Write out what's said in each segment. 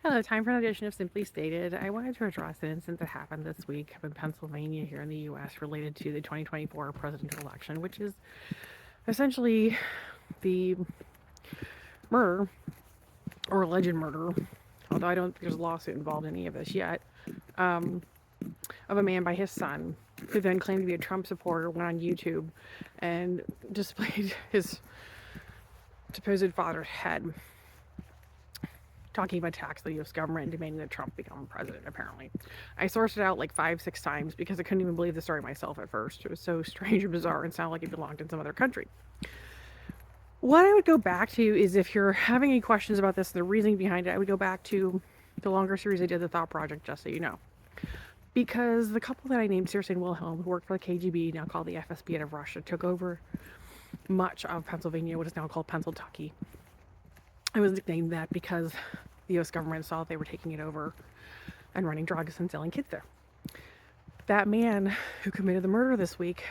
Hello, time for an edition of Simply Stated. I wanted to address an incident that happened this week up in Pennsylvania here in the U.S. related to the 2024 presidential election, which is essentially the murder or alleged murder, although I don't think there's a lawsuit involved in any of this yet, of a man by his son, who then claimed to be a Trump supporter, went on YouTube and displayed his supposed father's head, talking about attacks of the U.S. government and demanding that Trump become president, apparently. I sourced it out like 5, 6 times because I couldn't even believe the story myself at first. It was so strange and bizarre and sounded like it belonged in some other country. What I would go back to is, if you're having any questions about this, the reasoning behind it, I would go back to the longer series I did, The Thought Project, just so you know. Because the couple that I named, Circe and Wilhelm, who worked for the KGB, now called the FSB out of Russia, took over much of Pennsylvania, what is now called Pennsylvania. It was nicknamed that because the U.S. government saw they were taking it over and running drugs and selling kids there. That man who committed the murder this week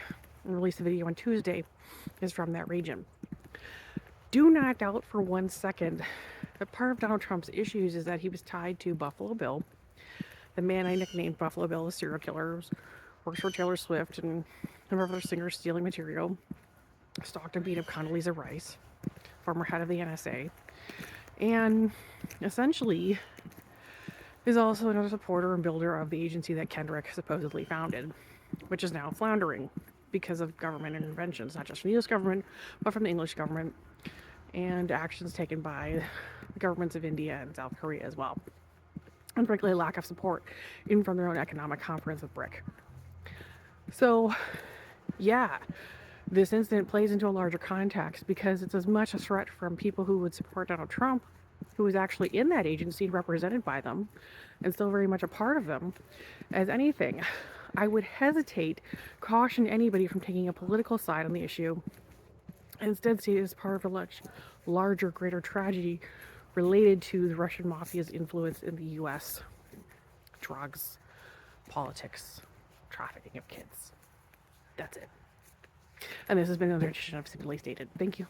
and released a video on Tuesday is from that region. Do not doubt for 1 second that part of Donald Trump's issues is that he was tied to Buffalo Bill. The man I nicknamed Buffalo Bill is serial killer, works for Taylor Swift and a number of other singers stealing material, stalked and beat up Condoleezza Rice, former head of the NSA, and essentially is also another supporter and builder of the agency that Kendrick supposedly founded, which is now floundering because of government interventions, not just from the U.S. government, but from the English government, and actions taken by the governments of India and South Korea as well. And frankly, a lack of support, even from their own economic conference with BRIC. So, yeah, this incident plays into a larger context because it's as much a threat from people who would support Donald Trump, who is actually in that agency, represented by them, and still very much a part of them, as anything. I would hesitate, caution anybody from taking a political side on the issue, and instead see it as part of a much larger, greater tragedy related to the Russian mafia's influence in the U.S. Drugs, politics, trafficking of kids. That's it. And this has been another edition of Simply Stated. Thank you.